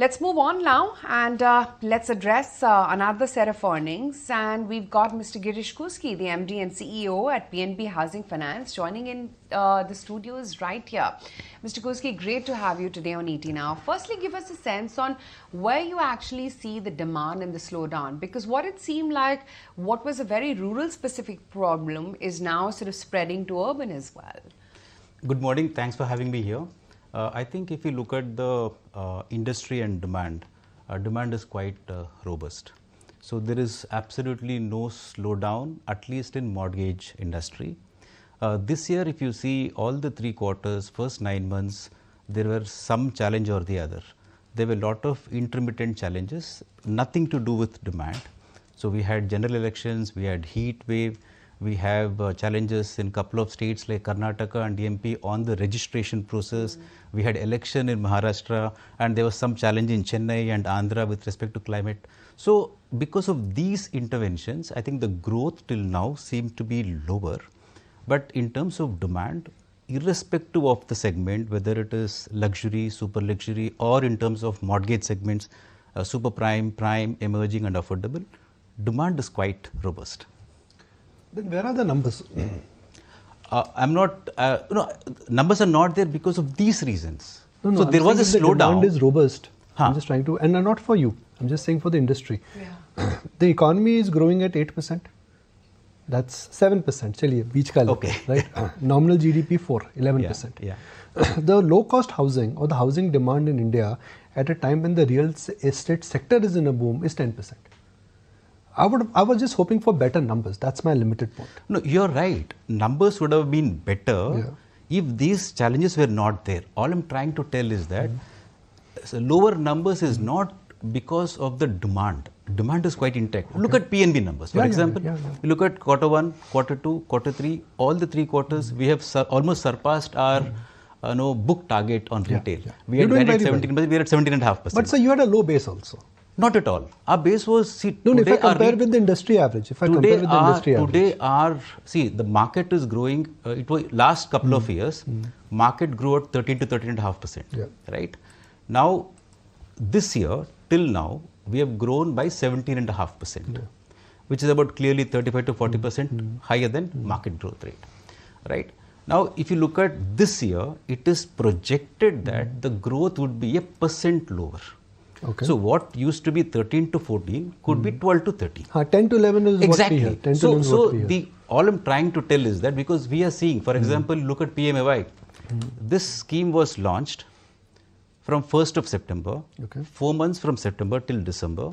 Let's move on now and let's address another set of earnings. And we've got Mr. Girish Kousgi, the MD and CEO at PNB Housing Finance, joining in the studios right here. Mr. Kousgi, great to have you today on ET Now. Firstly, give us a sense on where you actually see the demand and the slowdown, because what it seemed like what was a very rural-specific problem is now sort of spreading to urban as well. Good morning. Thanks for having me here. I think if you look at the industry and demand, demand is quite robust. So there is absolutely no slowdown, at least in mortgage industry. This year, if you see all the 3 quarters, first 9 months, there were some challenge or the other. There were a lot of intermittent challenges, nothing to do with demand. So we had general elections, we had heat wave, we have challenges in a couple of states like Karnataka and MP on the registration process. We had election in Maharashtra, and there was some challenge in Chennai and Andhra with respect to climate. So because of these interventions, I think the growth till now seemed to be lower. But in terms of demand, irrespective of the segment, whether it is luxury, super luxury, or in terms of mortgage segments, super prime, prime, emerging and affordable, demand is quite robust. Then where are the numbers? I'm not, numbers are not there because of these reasons. No, so there was a slowdown. The demand is robust. I'm just trying to, and not for you. I'm just saying for the industry. Yeah. The economy is growing at 8%. That's 7%. Chaliye, beech ka Okay. Right? Nominal GDP 11%. Yeah. The low-cost housing or the housing demand in India at a time when the real estate sector is in a boom is 10%. I was just hoping for better numbers. That's my limited point. No, you're right. Numbers would have been better if these challenges were not there. All I'm trying to tell is that lower numbers is not because of the demand. Demand is quite intact. Okay. Look at PNB numbers. For example, you look at quarter 1, quarter 2, quarter 3, all the 3 quarters, we have almost surpassed our book target on retail. We had guided 17%, we are at 17.5%. But sir, you had a low base also. Not at all. Our base was, no, if I compare with the industry average, today the market is growing, it was last couple of years, market grew at 13 to 13.5%, right? Now, this year, till now, we have grown by 17.5%, which is about clearly 35 to 40% higher than market growth rate, right? Now, if you look at this year, it is projected that the growth would be 1% lower. Okay. So what used to be 13 to 14 could be 12 to 13. 10 to 11 is exactly. what we hear. So all I'm trying to tell is that because we are seeing, for example, look at PMAY. This scheme was launched from 1st of September, 4 months from September till December.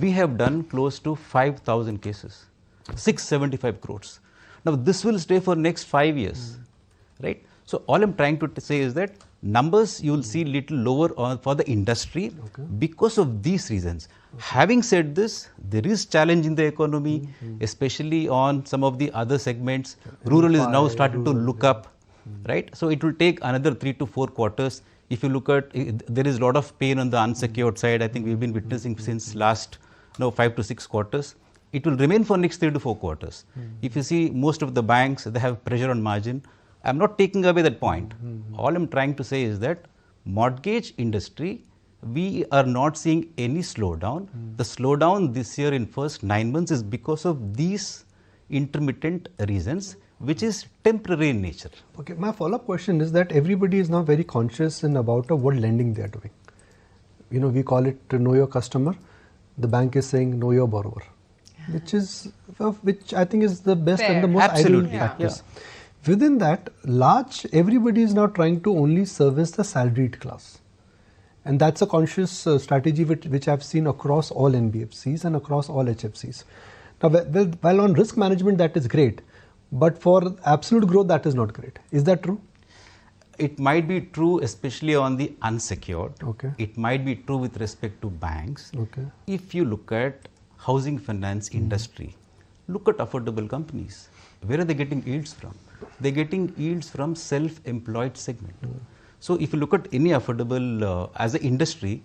We have done close to 5,000 cases, 675 crores. Now this will stay for next 5 years, right? So all I'm trying to say is that numbers you will see little lower for the industry because of these reasons. Having said this, there is challenge in the economy, especially on some of the other segments. Rural is now starting to look up, right? So it will take another 3 to 4 quarters. If you look at, there is a lot of pain on the unsecured side. I think we've been witnessing since last 5 to 6 quarters. It will remain for next 3 to 4 quarters. If you see most of the banks, they have pressure on margin. I'm not taking away that point. All I'm trying to say is that mortgage industry, we are not seeing any slowdown. The slowdown this year in first 9 months is because of these intermittent reasons, which is temporary in nature. Okay, my follow-up question is that everybody is now very conscious about what lending they are doing. We call it to know your customer. The bank is saying know your borrower, which I think is the best and the most ideal practice. Within that, everybody is now trying to only service the salaried class. And that's a conscious strategy which I've seen across all NBFCs and across all HFCs. Now, while on risk management, that is great. But for absolute growth, that is not great. Is that true? It might be true, especially on the unsecured. Okay. It might be true with respect to banks. Okay. If you look at housing finance industry, look at affordable companies. Where are they getting yields from? They're getting yields from self-employed segment. So if you look at any affordable as an industry,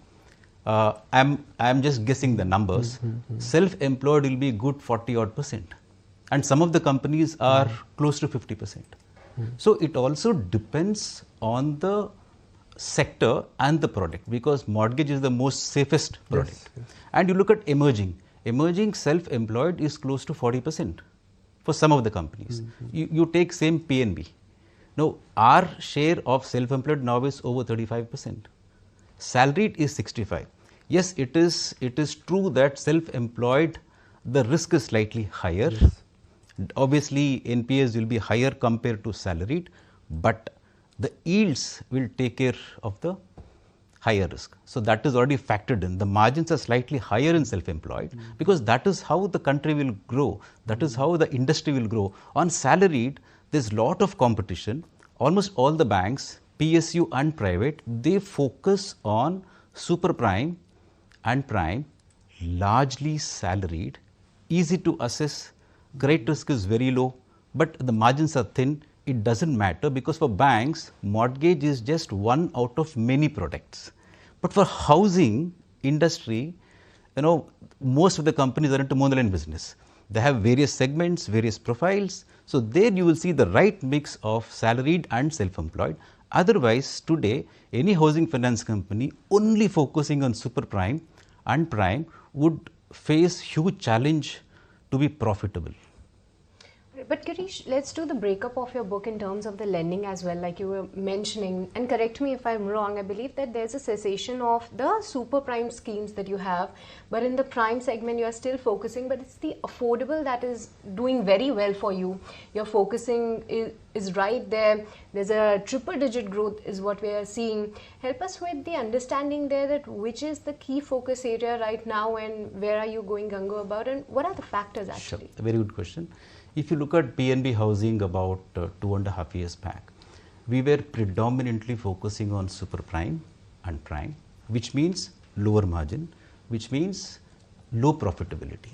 I'm just guessing the numbers. Self-employed will be good 40% and some of the companies are close to 50%. So it also depends on the sector and the product, because mortgage is the most safest product. Yes. And you look at emerging self-employed is close to 40% for some of the companies. You take same PNB. Now, our share of self-employed now is over 35%. Salaried is 65. Yes, it is true that self-employed, the risk is slightly higher. Yes. Obviously, NPAs will be higher compared to salaried, but the yields will take care of the higher risk. So that is already factored in. The margins are slightly higher in self-employed because that is how the country will grow. That is how the industry will grow. On salaried, there's lot of competition. Almost all the banks, PSU and private, they focus on super prime and prime, largely salaried, easy to assess, credit risk is very low, but the margins are thin. It doesn't matter because for banks, mortgage is just one out of many products. But for housing industry, most of the companies are into monoline business. They have various segments, various profiles. So there you will see the right mix of salaried and self-employed. Otherwise, today, any housing finance company only focusing on super prime and prime would face huge challenge to be profitable. But Girish, let's do the breakup of your book in terms of the lending as well, like you were mentioning, and correct me if I'm wrong. I believe that there's a cessation of the super prime schemes that you have, but in the prime segment you are still focusing, but it's the affordable that is doing very well for you. Your focusing is right there. There's a triple digit growth is what we are seeing. Help us with the understanding there that which is the key focus area right now and where are you going gung-ho about and what are the factors actually? Sure. A very good question. If you look at PNB Housing about 2.5 years back, we were predominantly focusing on super prime and prime, which means lower margin, which means low profitability.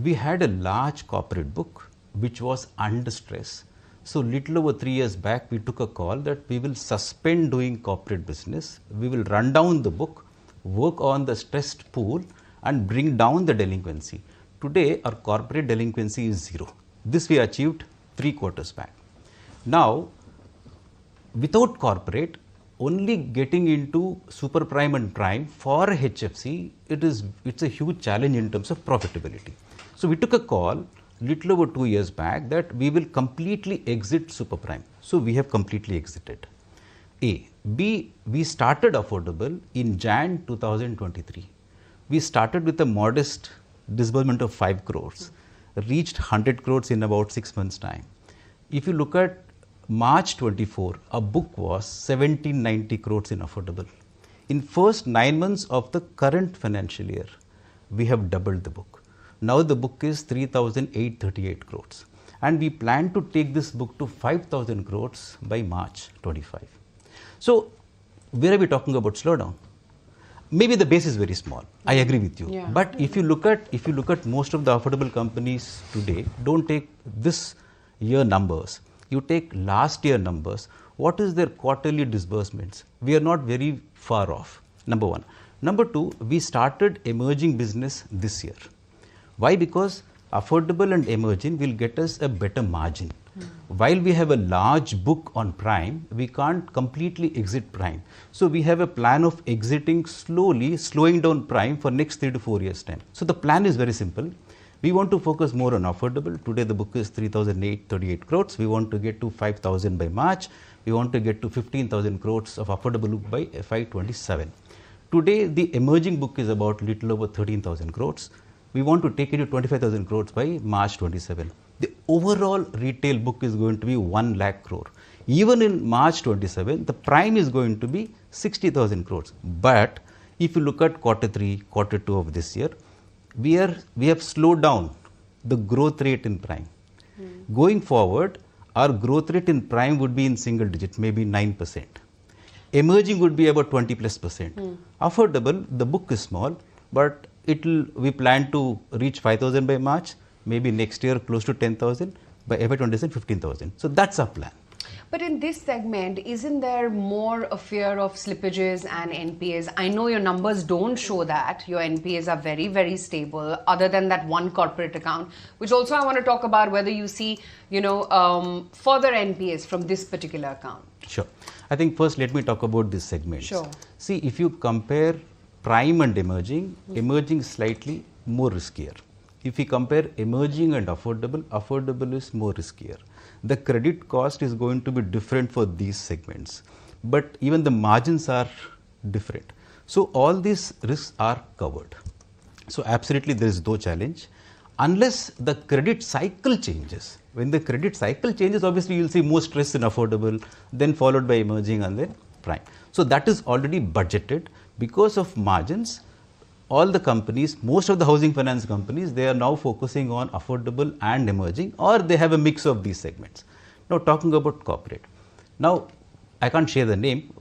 We had a large corporate book which was under stress. So little over 3 years back, we took a call that we will suspend doing corporate business. We will run down the book, work on the stressed pool and bring down the delinquency. Today, our corporate delinquency is 0. This we achieved 3 quarters back. Now, without corporate, only getting into super prime and prime for HFC, it's a huge challenge in terms of profitability. So we took a call little over 2 years back that we will completely exit super prime. So we have completely exited. A. B. We started affordable in Jan 2023. We started with a modest disbursement of 5 crores. Reached 100 crores in about 6 months' time. If you look at March 24, our book was 1790 crores in affordable. In first 9 months of the current financial year, we have doubled the book. Now the book is 3,838 crores. And we plan to take this book to 5,000 crores by March 25. So, where are we talking about slowdown? Maybe the base is very small. I agree with you. Yeah. But if you look at most of the affordable companies today, don't take this year numbers. You take last year numbers. What is their quarterly disbursements? We are not very far off. Number one. Number two, we started emerging business this year. Why? Because affordable and emerging will get us a better margin. While we have a large book on prime, we can't completely exit prime. So we have a plan of exiting slowly, slowing down prime for next 3 to 4 years time. So the plan is very simple. We want to focus more on affordable. Today the book is 3,838 crores. We want to get to 5,000 by March. We want to get to 15,000 crores of affordable book by FY27. Today the emerging book is about little over 13,000 crores. We want to take it to 25,000 crores by March 27. The overall retail book is going to be 1 lakh crore. Even in March 27, the prime is going to be 60,000 crores. But if you look at quarter 3, quarter 2 of this year, we have slowed down the growth rate in prime. Going forward, our growth rate in prime would be in single digit, maybe 9%. Emerging would be about 20+%. Affordable, the book is small, but we plan to reach 5,000 by March. Maybe next year close to 10,000, by FY27 15,000. So that's our plan. But in this segment, isn't there more a fear of slippages and NPAs? I know your numbers don't show that. Your NPAs are very, very stable, other than that one corporate account, which also I want to talk about whether you see, further NPAs from this particular account. Sure. I think first let me talk about these segments. Sure. See, if you compare prime and emerging, emerging is slightly more riskier. If you compare emerging and affordable, affordable is more riskier. The credit cost is going to be different for these segments, but even the margins are different. So all these risks are covered. So absolutely there is no challenge unless the credit cycle changes. When the credit cycle changes, obviously you will see more stress in affordable, then followed by emerging and then prime. So that is already budgeted. Because of margins, all the companies, most of the housing finance companies, they are now focusing on affordable and emerging, or they have a mix of these segments. Now talking about corporate. Now I can't share the name.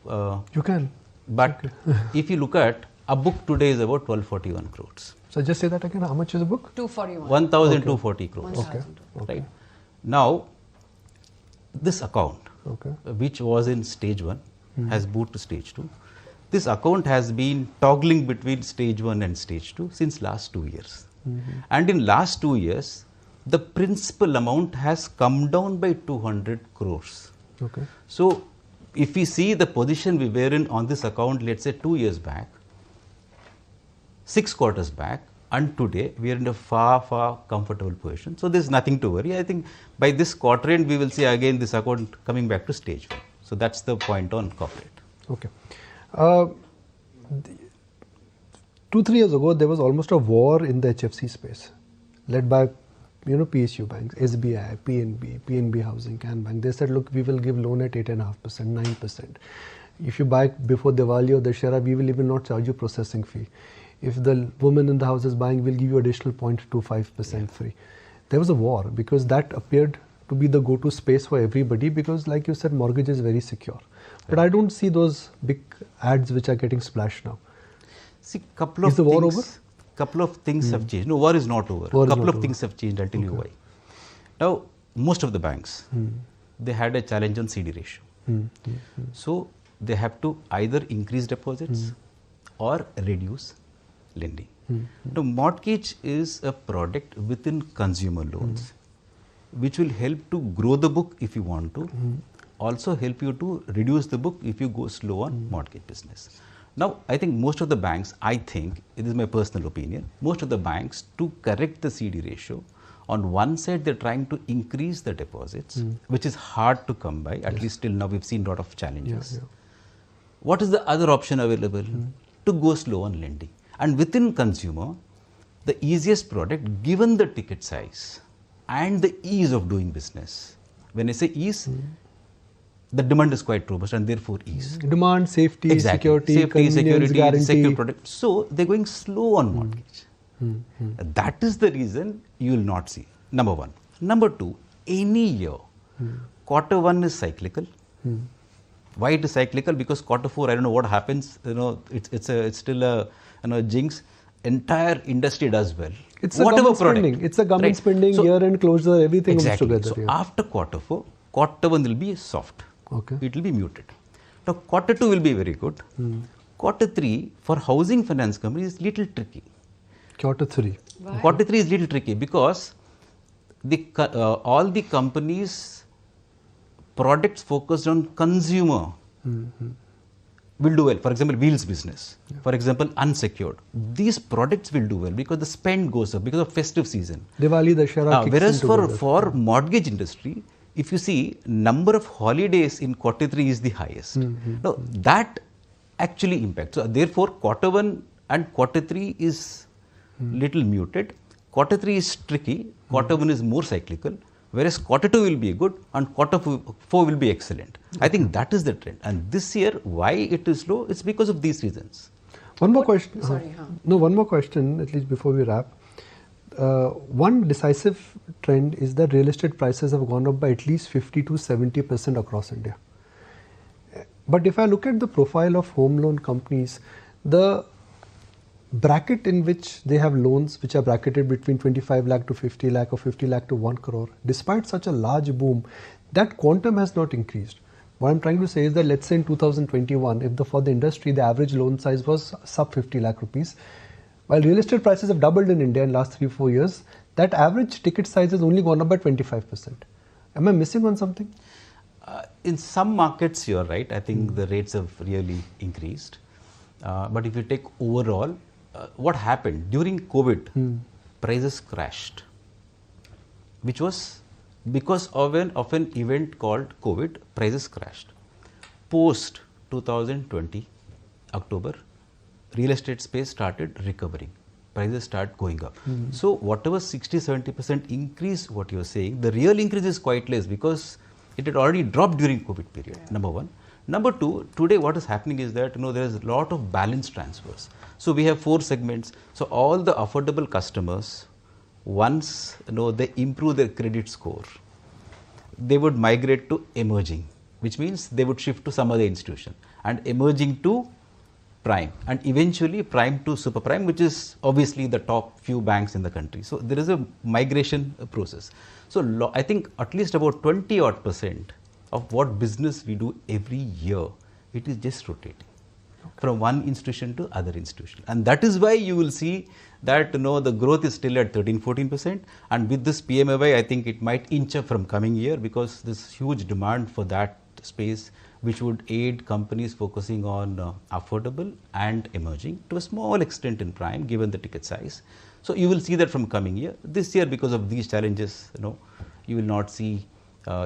You can. But if you look at a book today is about 1241 crores. So just say that again. How much is the book? 241. 1240 crores. Okay. Right. Now this account, Okay. which was in stage 1, has moved to stage 2. This account has been toggling between stage 1 and stage 2 since last 2 years. And in last 2 years, the principal amount has come down by 200 crores. Okay. So if we see the position we were in on this account, let's say 2 years back, 6 quarters back, and today we are in a far comfortable position. So there's nothing to worry. I think by this quarter end, we will see again this account coming back to stage 1. So that's the point on corporate. Okay. 2-3 years ago, there was almost a war in the HFC space, led by PSU banks, SBI, PNB Housing, Can Bank. They said, look, we will give loan at 8.5%, 9%. If you buy before Diwali or Dussehra, we will even not charge you processing fee. If the woman in the house is buying, we'll give you additional 0.25% free. There was a war because that appeared to be the go-to space for everybody because, like you said, mortgage is very secure. But I don't see those big ads which are getting splashed now. See, couple of Is the war things, over? Couple of things have changed. No, war is not over. Couple of things have changed. I'll tell you why. Now, most of the banks, they had a challenge on CD ratio. So they have to either increase deposits or reduce lending. Now, mortgage is a product within consumer loans, which will help to grow the book if you want to, also help you to reduce the book if you go slow on mortgage business. Now, I think most of the banks, it is my personal opinion, most of the banks, to correct the CD ratio, on one side they're trying to increase the deposits, which is hard to come by, at least till now we've seen a lot of challenges. What is the other option available? To go slow on lending. And within consumer, the easiest product, given the ticket size and the ease of doing business. When I say ease, the demand is quite robust and therefore ease. Demand, safety, security, security, secure product. So they're going slow on mortgage. That is the reason you will not see. Number one. Number two, any year, quarter 1 is cyclical. Why it is cyclical? Because quarter 4, I don't know what happens. It's still a jinx. Entire industry does well. It's a government spending. It's a government spending, so, year-end closure, everything comes together. So after quarter 4, quarter 1 will be soft. Okay. It will be muted. Now quarter 2 will be very good. Quarter 3 for housing finance companies is little tricky. Quarter 3. Why? Quarter 3 is little tricky because all the companies products focused on consumer will do well. For example, wheels business. For example, unsecured. These products will do well because the spend goes up because of festive season. Diwali, Dussehra. Whereas for mortgage industry, if you see, number of holidays in quarter 3 is the highest. Now, that actually impacts. So, therefore, quarter 1 and quarter 3 is little muted. Quarter 3 is tricky. Quarter 1 is more cyclical. Whereas quarter 2 will be good and quarter 4 will be excellent. I think that is the trend. And this year, why it is low? It's because of these reasons. One more question. Sorry. No, one more question, at least before we wrap. One decisive trend is that real estate prices have gone up by at least 50 to 70% across India. But if I look at the profile of home loan companies, the bracket in which they have loans which are bracketed between 25 lakh to 50 lakh or 50 lakh to 1 crore, despite such a large boom, that quantum has not increased. What I'm trying to say is that let's say in 2021, if for the industry the average loan size was sub 50 lakh rupees, while real estate prices have doubled in India in last 3-4 years, that average ticket size has only gone up by 25%. Am I missing on something? In some markets, you're right. I think the rates have really increased. But if you take overall, what happened during COVID, prices crashed, which was because of an event called COVID. Prices crashed. Post 2020 October, real estate space started recovering. Prices start going up. So whatever 60-70% increase, what you're saying, the real increase is quite less because it had already dropped during COVID period. Number one. Number two, today what is happening is that there is a lot of balance transfers. So we have 4 segments. So all the affordable customers, once they improve their credit score, they would migrate to emerging, which means they would shift to some other institution, and emerging to prime, and eventually prime to super prime, which is obviously the top few banks in the country. So there is a migration process. So I think at least about 20% of what business we do every year, it is just rotating from one institution to other institution, and that is why you will see that the growth is still at 13-14%, and with this PMAY, I think it might inch up from coming year because there's huge demand for that space, which would aid companies focusing on affordable and emerging, to a small extent in prime, given the ticket size. So you will see that from coming year. This year, because of these challenges, you will not see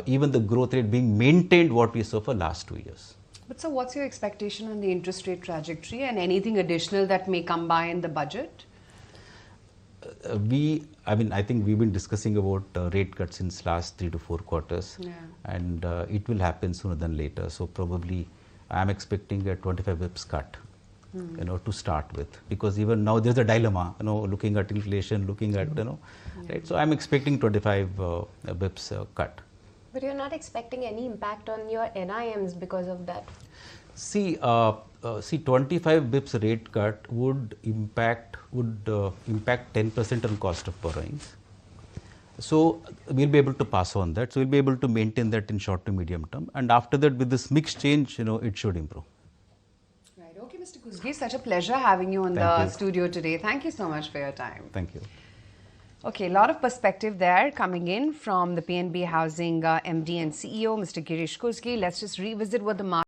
even the growth rate being maintained what we saw for last 2 years. But so what's your expectation on the interest rate trajectory, and anything additional that may come by in the budget? I think we've been discussing about rate cuts since last 3 to 4 quarters, and it will happen sooner than later. So probably I'm expecting a 25 bips cut, to start with, because even now there's a dilemma, looking at inflation, looking at, right. So I'm expecting 25 bips cut. But you're not expecting any impact on your NIMs because of that? See, 25 bips rate cut would impact 10% on cost of borrowings. So we'll be able to pass on that. So we'll be able to maintain that in short to medium term, and after that, with this mix change, it should improve. Right. Okay, Mr. Kousgi, such a pleasure having you in the studio today. Thank you so much for your time. Thank you. Okay, a lot of perspective there coming in from the PNB Housing MD and CEO, Mr. Girish Kousgi. Let's just revisit what the market